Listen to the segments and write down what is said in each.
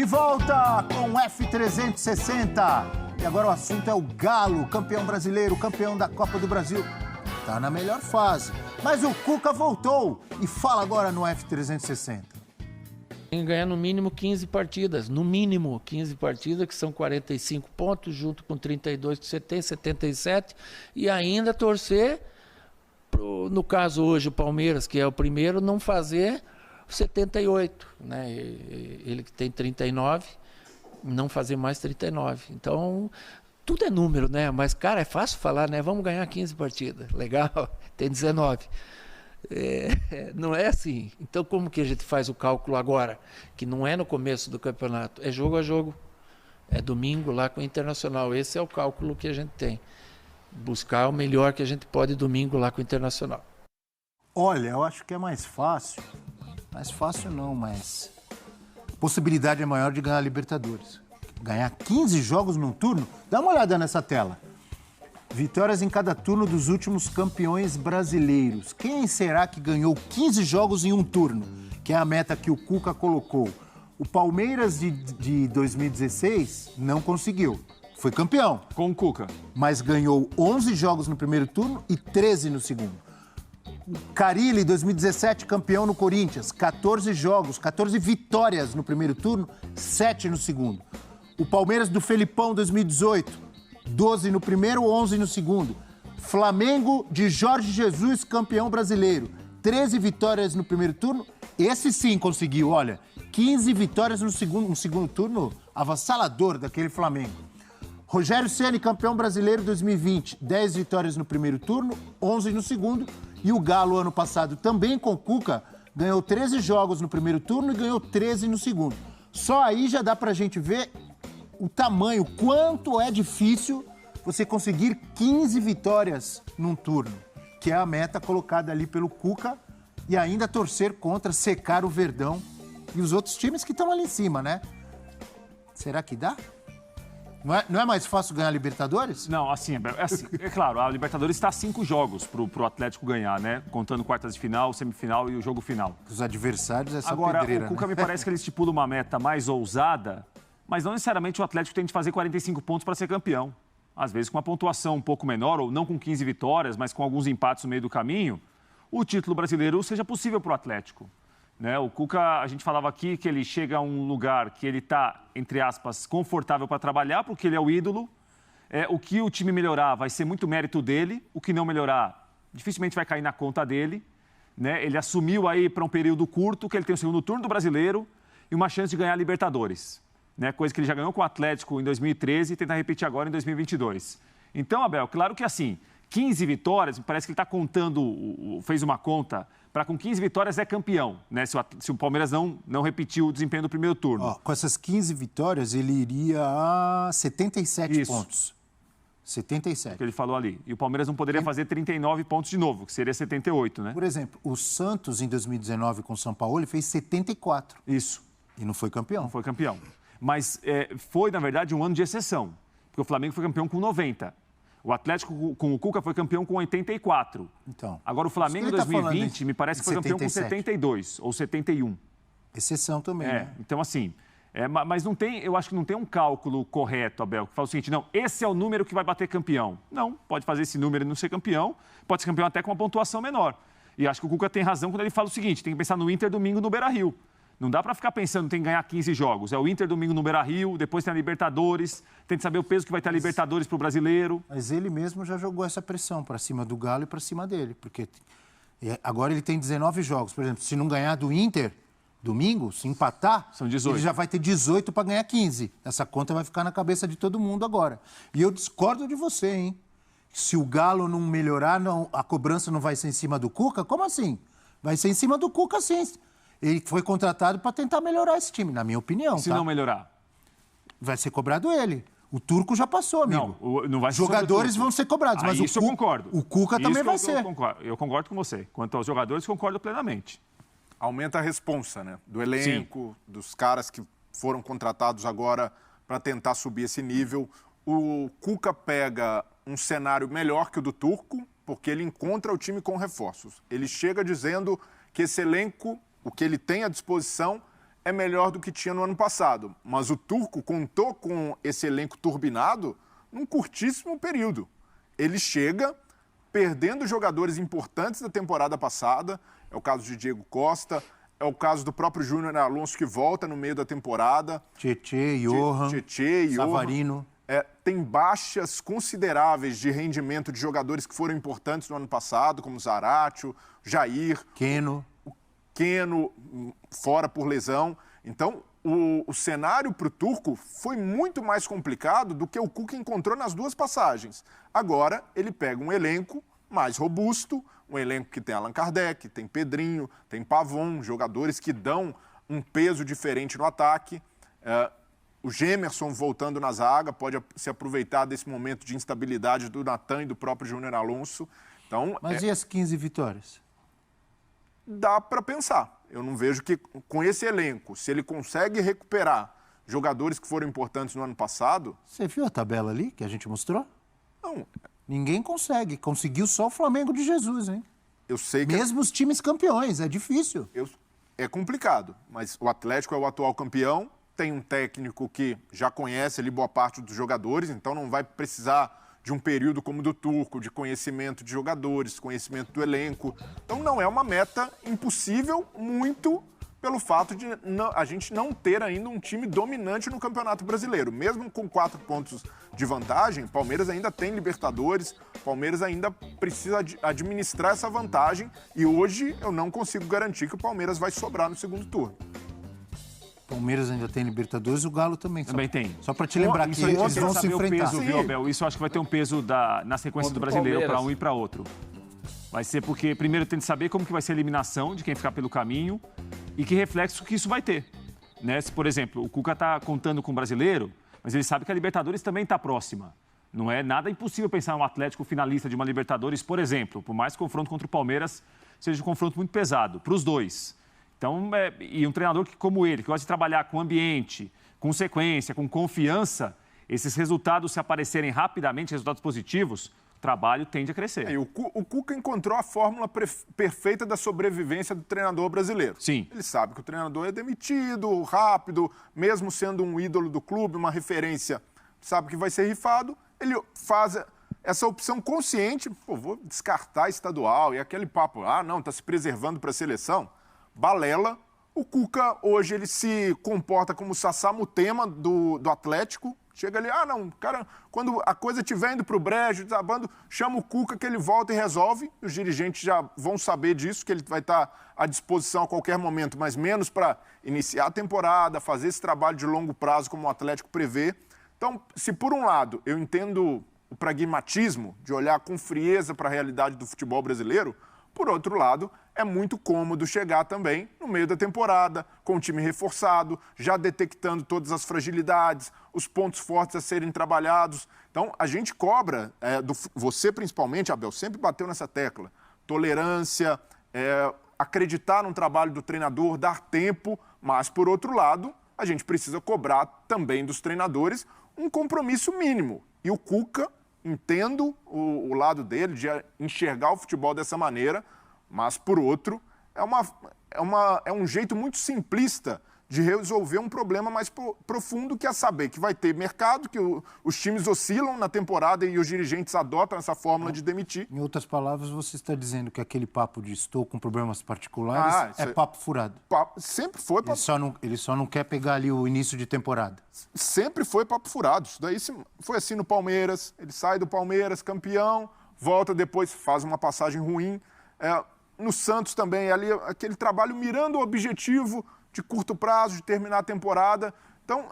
De volta com o F360. E agora o assunto é o Galo, campeão brasileiro, campeão da Copa do Brasil. Tá na melhor fase. Mas o Cuca voltou e fala agora no F360. Tem que ganhar no mínimo 15 partidas. No mínimo 15 partidas, que são 45 pontos, junto com 32 que você tem, 77. E ainda torcer, no caso hoje o Palmeiras, que é o primeiro, não fazer 78, né? Ele que tem 39, não fazer mais 39. Então, tudo é número, né? Mas, cara, é fácil falar, né? Vamos ganhar 15 partidas. Legal, tem 19. Não é assim. Então, como que a gente faz o cálculo agora? Que não é no começo do campeonato, é jogo a jogo. É domingo lá com o Internacional. Esse é o cálculo que a gente tem. Buscar o melhor que a gente pode domingo lá com o Internacional. Olha, eu acho que é mais fácil. Mais fácil não, mas a possibilidade é maior de ganhar a Libertadores. Ganhar 15 jogos num turno? Dá uma olhada nessa tela. Vitórias em cada turno dos últimos campeões brasileiros. Quem será que ganhou 15 jogos em um turno? Que é a meta que o Cuca colocou. O Palmeiras de 2016 não conseguiu. Foi campeão. Com o Cuca. Mas ganhou 11 jogos no primeiro turno e 13 no segundo. Carille, 2017, campeão no Corinthians, 14 jogos, 14 vitórias no primeiro turno, 7 no segundo. O Palmeiras do Felipão, 2018, 12 no primeiro, 11 no segundo. Flamengo de Jorge Jesus, campeão brasileiro, 13 vitórias no primeiro turno, esse sim conseguiu, olha, 15 vitórias no segundo turno, avassalador daquele Flamengo. Rogério Ceni, campeão brasileiro 2020, 10 vitórias no primeiro turno, 11 no segundo. E o Galo, ano passado, também com o Cuca, ganhou 13 jogos no primeiro turno e ganhou 13 no segundo. Só aí já dá pra gente ver o tamanho, quanto é difícil você conseguir 15 vitórias num turno, que é a meta colocada ali pelo Cuca, e ainda torcer contra, secar o Verdão e os outros times que estão ali em cima, né? Será que dá? Não é mais fácil ganhar a Libertadores? Não, assim, é claro, a Libertadores está a 5 jogos pro Atlético ganhar, né? Contando quartas de final, semifinal e o jogo final. Os adversários é só agora, pedreira, o Cuca né? Me parece que ele estipula uma meta mais ousada, mas não necessariamente o Atlético tem de fazer 45 pontos para ser campeão. Às vezes com uma pontuação um pouco menor, ou não com 15 vitórias, mas com alguns empates no meio do caminho, o título brasileiro seja possível para o Atlético. Né? O Cuca, a gente falava aqui que ele chega a um lugar que ele está, entre aspas, confortável para trabalhar, porque ele é o ídolo. O que o time melhorar vai ser muito mérito dele, o que não melhorar dificilmente vai cair na conta dele. Né? Ele assumiu aí para um período curto que ele tem o segundo turno do Brasileiro e uma chance de ganhar a Libertadores. Né? Coisa que ele já ganhou com o Atlético em 2013 e tenta repetir agora em 2022. Então, Abel, claro que assim, 15 vitórias, parece que ele está contando, fez uma conta, para com 15 vitórias é campeão, né? Se o Palmeiras não repetiu o desempenho do primeiro turno. Ó, com essas 15 vitórias, ele iria a 77 pontos. 77. O que ele falou ali. E o Palmeiras não poderia fazer 39 pontos de novo, que seria 78, né? Por exemplo, o Santos, em 2019, com o São Paulo, ele fez 74. Isso. E não foi campeão. Não foi campeão. Mas foi, na verdade, um ano de exceção. Porque o Flamengo foi campeão com 90. O Atlético, com o Cuca, foi campeão com 84. Então, agora, o Flamengo, em 2020, me parece que foi campeão com 72 ou 71. Exceção também, né? Então, assim... mas não tem, eu acho que não tem um cálculo correto, Abel, que fala o seguinte, não, esse é o número que vai bater campeão. Não, pode fazer esse número e não ser campeão, pode ser campeão até com uma pontuação menor. E acho que o Cuca tem razão quando ele fala o seguinte, tem que pensar no Inter domingo no Beira-Rio. Não dá para ficar pensando, tem que ganhar 15 jogos. É o Inter domingo no Beira-Rio, depois tem a Libertadores, tem que saber o peso que vai ter a Libertadores para o brasileiro. Mas ele mesmo já jogou essa pressão para cima do Galo e para cima dele, porque agora ele tem 19 jogos. Por exemplo, se não ganhar do Inter... Domingo, se empatar, são 18. Ele já vai ter 18 para ganhar 15. Essa conta vai ficar na cabeça de todo mundo agora. E eu discordo de você, hein? Se o Galo não melhorar, a cobrança não vai ser em cima do Cuca? Como assim? Vai ser em cima do Cuca, sim. Ele foi contratado para tentar melhorar esse time, na minha opinião. Se não melhorar? Vai ser cobrado ele. O Turco já passou, amigo. Não vai ser. Os jogadores vão ser cobrados, mas isso eu concordo. O Cuca também vai ser. Eu concordo com você. Quanto aos jogadores, concordo plenamente. Aumenta a responsa, né? Do elenco, dos caras que foram contratados agora para tentar subir esse nível. O Cuca pega um cenário melhor que o do Turco, porque ele encontra o time com reforços. Ele chega dizendo que esse elenco, o que ele tem à disposição, é melhor do que tinha no ano passado, mas o Turco contou com esse elenco turbinado num curtíssimo período. Ele chega perdendo jogadores importantes da temporada passada, é o caso de Diego Costa, é o caso do próprio Júnior Alonso, que volta no meio da temporada. Tietê, Johan, Savarino. Tem baixas consideráveis de rendimento de jogadores que foram importantes no ano passado, como Zaratio, Jair, Keno, fora por lesão. Então, o cenário para o Turco foi muito mais complicado do que o Cuca encontrou nas duas passagens. Agora, ele pega um elenco mais robusto, um elenco que tem Allan Kardec, tem Pedrinho, tem Pavon, jogadores que dão um peso diferente no ataque. O Gemerson voltando na zaga pode se aproveitar desse momento de instabilidade do Natan e do próprio Júnior Alonso. Então, mas e as 15 vitórias? Dá para pensar. Eu não vejo que com esse elenco, se ele consegue recuperar jogadores que foram importantes no ano passado... Você viu a tabela ali que a gente mostrou? Não. Ninguém consegue. Conseguiu só o Flamengo de Jesus, hein? Eu sei que... Mesmo os times campeões, é difícil. É complicado, mas o Atlético é o atual campeão, tem um técnico que já conhece ali boa parte dos jogadores, então não vai precisar de um período como o do Turco, de conhecimento de jogadores, conhecimento do elenco. Então não é uma meta impossível, muito pelo fato de a gente não ter ainda um time dominante no Campeonato Brasileiro. Mesmo com 4 pontos de vantagem, Palmeiras ainda tem Libertadores, Palmeiras ainda precisa administrar essa vantagem e hoje eu não consigo garantir que o Palmeiras vai sobrar no segundo turno. Palmeiras ainda tem Libertadores, o Galo também. Também tem. Só para te lembrar que eles vão se enfrentar. Peso, viu, Abel? Isso eu acho que vai ter um peso na sequência do Brasileiro para um e para outro. Vai ser porque primeiro tem que saber como que vai ser a eliminação de quem ficar pelo caminho e que reflexo que isso vai ter. Né? Se, por exemplo, o Cuca está contando com o Brasileiro, mas ele sabe que a Libertadores também está próxima. Não é nada impossível pensar um Atlético finalista de uma Libertadores, por exemplo, por mais que o confronto contra o Palmeiras seja um confronto muito pesado, para os dois. Então, e um treinador que, como ele, que gosta de trabalhar com ambiente, com sequência, com confiança, esses resultados, se aparecerem rapidamente, resultados positivos, o trabalho tende a crescer. O Cuca encontrou a fórmula perfeita da sobrevivência do treinador brasileiro. Sim. Ele sabe que o treinador é demitido, rápido, mesmo sendo um ídolo do clube, uma referência, sabe que vai ser rifado, ele faz essa opção consciente, vou descartar estadual, e aquele papo, não, está se preservando para a seleção. Balela. O Cuca, hoje, ele se comporta como o Sassá Mutema do Atlético. Chega ali, cara, quando a coisa estiver indo para o brejo, desabando, chama o Cuca que ele volta e resolve. Os dirigentes já vão saber disso, que ele vai estar à disposição a qualquer momento, mas menos para iniciar a temporada, fazer esse trabalho de longo prazo como o Atlético prevê. Então, se por um lado eu entendo o pragmatismo de olhar com frieza para a realidade do futebol brasileiro, por outro lado, é muito cômodo chegar também no meio da temporada, com o time reforçado, já detectando todas as fragilidades, os pontos fortes a serem trabalhados. Então, a gente cobra, você principalmente, Abel, sempre bateu nessa tecla, tolerância, acreditar no trabalho do treinador, dar tempo, mas, por outro lado, a gente precisa cobrar também dos treinadores um compromisso mínimo. E o Cuca, entendo o lado dele de enxergar o futebol dessa maneira, mas, por outro, é um jeito muito simplista de resolver um problema mais profundo, que é saber que vai ter mercado, que os times oscilam na temporada e os dirigentes adotam essa fórmula de demitir. Em outras palavras, você está dizendo que aquele papo de estou com problemas particulares é papo furado. Sempre foi papo... Ele só não quer pegar ali o início de temporada. Sempre foi papo furado. Isso daí foi assim no Palmeiras. Ele sai do Palmeiras, campeão, volta depois, faz uma passagem ruim. No Santos também, ali aquele trabalho mirando o objetivo de curto prazo, de terminar a temporada. Então,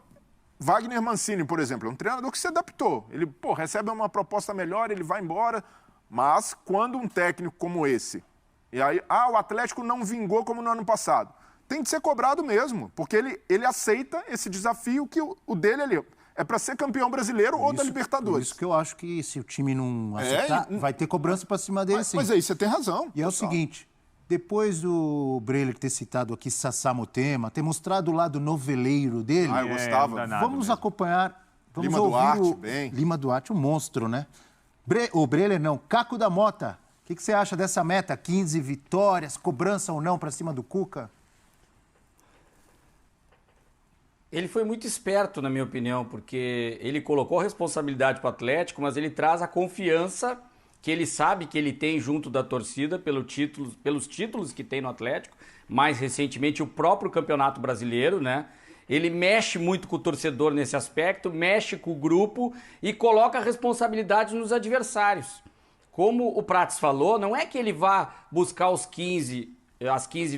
Wagner Mancini, por exemplo, é um treinador que se adaptou. Ele, recebe uma proposta melhor, ele vai embora. Mas quando um técnico como esse, e aí, o Atlético não vingou como no ano passado, tem de ser cobrado mesmo, porque ele aceita esse desafio que o dele ali é para ser campeão brasileiro ou da Libertadores. Por isso que eu acho que se o time não aceitar, vai ter cobrança para cima dele, sim. Mas aí você tem razão. E é o seguinte, depois do Breler ter citado aqui Sassá Motema, ter mostrado o lado noveleiro dele... eu gostava. Vamos acompanhar... Vamos Lima ouvir Duarte, bem. Lima Duarte, um monstro, né? O Breler não, Caco da Mota. O que você acha dessa meta? 15 vitórias, cobrança ou não para cima do Cuca? Ele foi muito esperto, na minha opinião, porque ele colocou a responsabilidade para o Atlético, mas ele traz a confiança que ele sabe que ele tem junto da torcida pelos títulos que tem no Atlético, mais recentemente o próprio Campeonato Brasileiro, né? Ele mexe muito com o torcedor nesse aspecto, mexe com o grupo e coloca a responsabilidade nos adversários. Como o Prats falou, não é que ele vá buscar as 15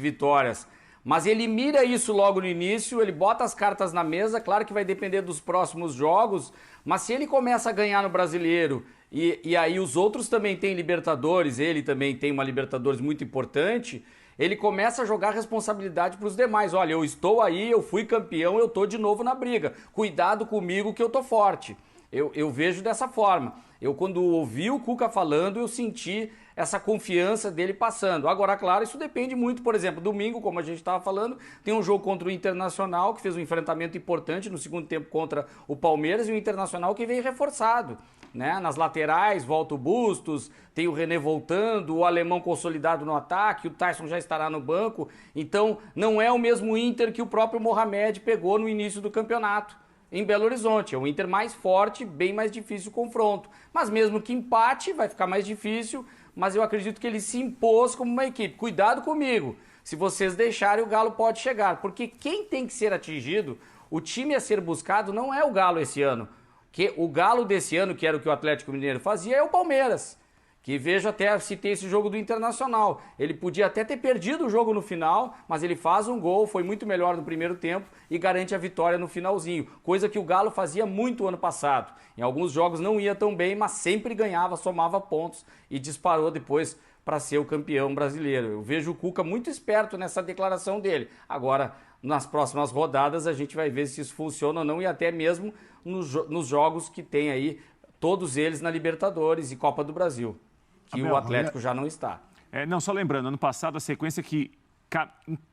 vitórias, mas ele mira isso logo no início, ele bota as cartas na mesa, claro que vai depender dos próximos jogos, mas se ele começa a ganhar no Brasileiro e aí os outros também têm Libertadores, ele também tem uma Libertadores muito importante, ele começa a jogar a responsabilidade para os demais. Olha, eu estou aí, eu fui campeão, eu estou de novo na briga. Cuidado comigo que eu estou forte. Eu vejo dessa forma. Eu, quando ouvi o Cuca falando, eu senti essa confiança dele passando. Agora, claro, isso depende muito. Por exemplo, domingo, como a gente estava falando, tem um jogo contra o Internacional, que fez um enfrentamento importante no segundo tempo contra o Palmeiras, e o Internacional que veio reforçado, né? Nas laterais, volta o Bustos, tem o René voltando, o Alemão consolidado no ataque, o Tyson já estará no banco. Então, não é o mesmo Inter que o próprio Mohamed pegou no início do campeonato em Belo Horizonte. É um Inter mais forte, bem mais difícil o confronto. Mas mesmo que empate, vai ficar mais difícil, mas eu acredito que ele se impôs como uma equipe. Cuidado comigo, se vocês deixarem, o Galo pode chegar, porque quem tem que ser atingido, o time a ser buscado não é o Galo esse ano. Que o Galo desse ano, que era o que o Atlético Mineiro fazia, é o Palmeiras. Que vejo até, citei esse jogo do Internacional. Ele podia até ter perdido o jogo no final, mas ele faz um gol, foi muito melhor no primeiro tempo e garante a vitória no finalzinho. Coisa que o Galo fazia muito ano passado. Em alguns jogos não ia tão bem, mas sempre ganhava, somava pontos e disparou depois para ser o campeão brasileiro. Eu vejo o Cuca muito esperto nessa declaração dele. Agora, nas próximas rodadas, a gente vai ver se isso funciona ou não e até mesmo nos jogos que tem aí, todos eles na Libertadores e Copa do Brasil. Que o Atlético já não está. Não, só lembrando, ano passado a sequência que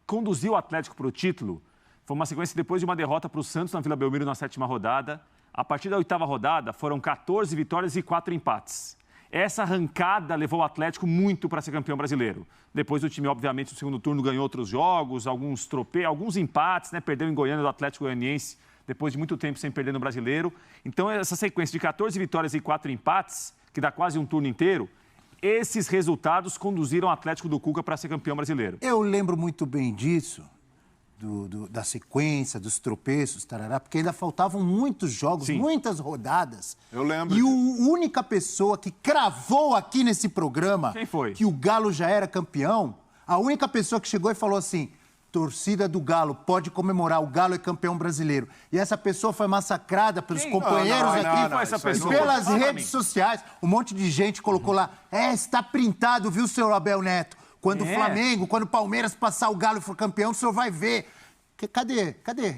conduziu o Atlético para o título foi uma sequência depois de uma derrota para o Santos na Vila Belmiro na 7ª rodada. A partir da 8ª rodada foram 14 vitórias e 4 empates. Essa arrancada levou o Atlético muito para ser campeão brasileiro. Depois o time, obviamente, no segundo turno ganhou outros jogos, alguns empates, né? Perdeu em Goiânia do Atlético Goianiense, depois de muito tempo sem perder no Brasileiro. Então essa sequência de 14 vitórias e 4 empates, que dá quase um turno inteiro, esses resultados conduziram o Atlético do Cuca para ser campeão brasileiro. Eu lembro muito bem disso, da sequência, dos tropeços, tarará, porque ainda faltavam muitos jogos, Sim. muitas rodadas. Eu lembro. E a única pessoa que cravou aqui nesse programa Quem foi? que o Galo já era campeão, a única pessoa que chegou e falou assim: torcida do Galo, pode comemorar, o Galo é campeão brasileiro. E essa pessoa foi massacrada pelos companheiros aqui, Quem foi essa pessoa? pelas Fala pra redes mim. sociais. Um monte de gente colocou lá, está printado, viu, senhor Abel Neto? Quando o Flamengo, quando o Palmeiras passar o Galo e for campeão, o senhor vai ver. Cadê?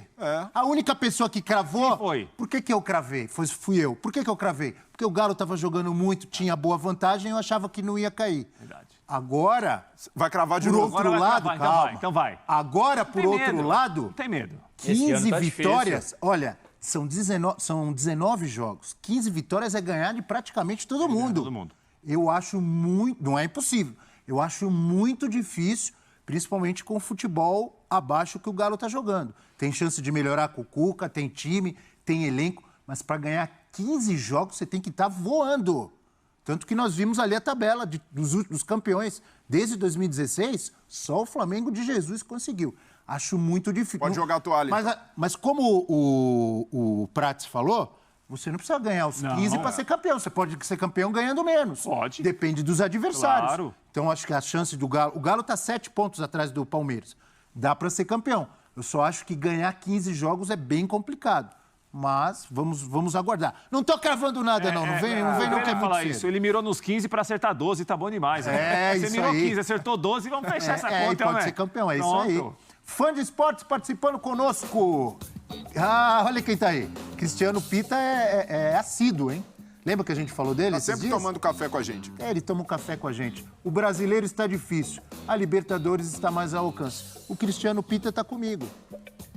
A única pessoa que cravou... Quem foi? Por que eu cravei? Fui eu. Por que eu cravei? Porque o Galo estava jogando muito, tinha boa vantagem e eu achava que não ia cair. Verdade. Agora... Vai cravar de Por novo. outro Agora vai lado, cravar, calma. então vai. Agora, por Tem outro medo. lado, Não tem medo. Esse ano 15 tá vitórias. difícil. Olha, são 19 jogos. 15 vitórias é ganhar de praticamente todo mundo. todo mundo. Eu acho muito... Não é impossível. Eu acho muito difícil, principalmente com o futebol abaixo que o Galo está jogando. Tem chance de melhorar com o Cuca, tem time, tem elenco, mas para ganhar 15 jogos você tem que estar voando. Tanto que nós vimos ali a tabela dos campeões. Desde 2016, só o Flamengo de Jesus conseguiu. Acho muito difícil. Pode jogar a toalha. Mas como o Prats falou, você não precisa ganhar os 15 para ser campeão. Você pode ser campeão ganhando menos. Pode. Depende dos adversários. Claro. Então, acho que a chance do Galo... O Galo está 7 pontos atrás do Palmeiras. Dá para ser campeão. Eu só acho que ganhar 15 jogos é bem complicado. Mas vamos aguardar. Não tô cravando nada, não. Não vem não que é muito falar cedo. isso. Ele mirou nos 15 para acertar 12, tá bom demais. Né? Você isso mirou aí. 15, acertou 12, vamos fechar essa E conta, pode né? ser campeão, é Pronto. isso aí. Fã de esportes participando conosco. Olha quem tá aí. Cristiano Pita é assíduo, hein? Lembra que a gente falou dele Tá esses sempre dias? tomando café com a gente. Ele toma um café com a gente. O brasileiro está difícil. A Libertadores está mais ao alcance. O Cristiano Pita está comigo.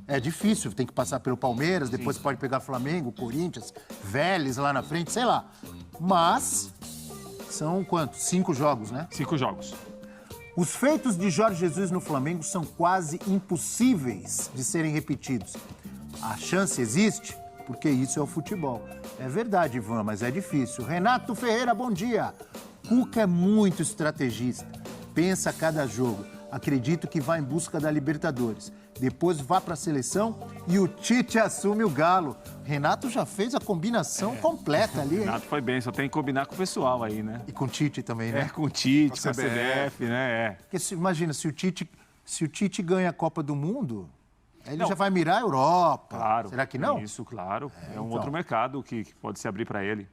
É difícil, tem que passar pelo Palmeiras, depois pode pegar Flamengo, Corinthians, Vélez lá na frente, sei lá. Mas são quantos? 5 jogos, né? 5 jogos. Os feitos de Jorge Jesus no Flamengo são quase impossíveis de serem repetidos. A chance existe, porque isso é o futebol. É verdade, Ivan, mas é difícil. Renato Ferreira, bom dia. Cuca é muito estrategista. Pensa a cada jogo. Acredito que vai em busca da Libertadores. Depois vá para a seleção e o Tite assume o Galo. Renato já fez a combinação completa ali, hein? Renato foi bem, só tem que combinar com o pessoal aí, né? E com o Tite também, né? Com o Tite, com a CBF. CBF, né? Porque imagina, se o Tite ganha a Copa do Mundo, aí ele já vai mirar a Europa. Claro. Será que não? Isso, claro. É um então. outro mercado que pode se abrir para ele.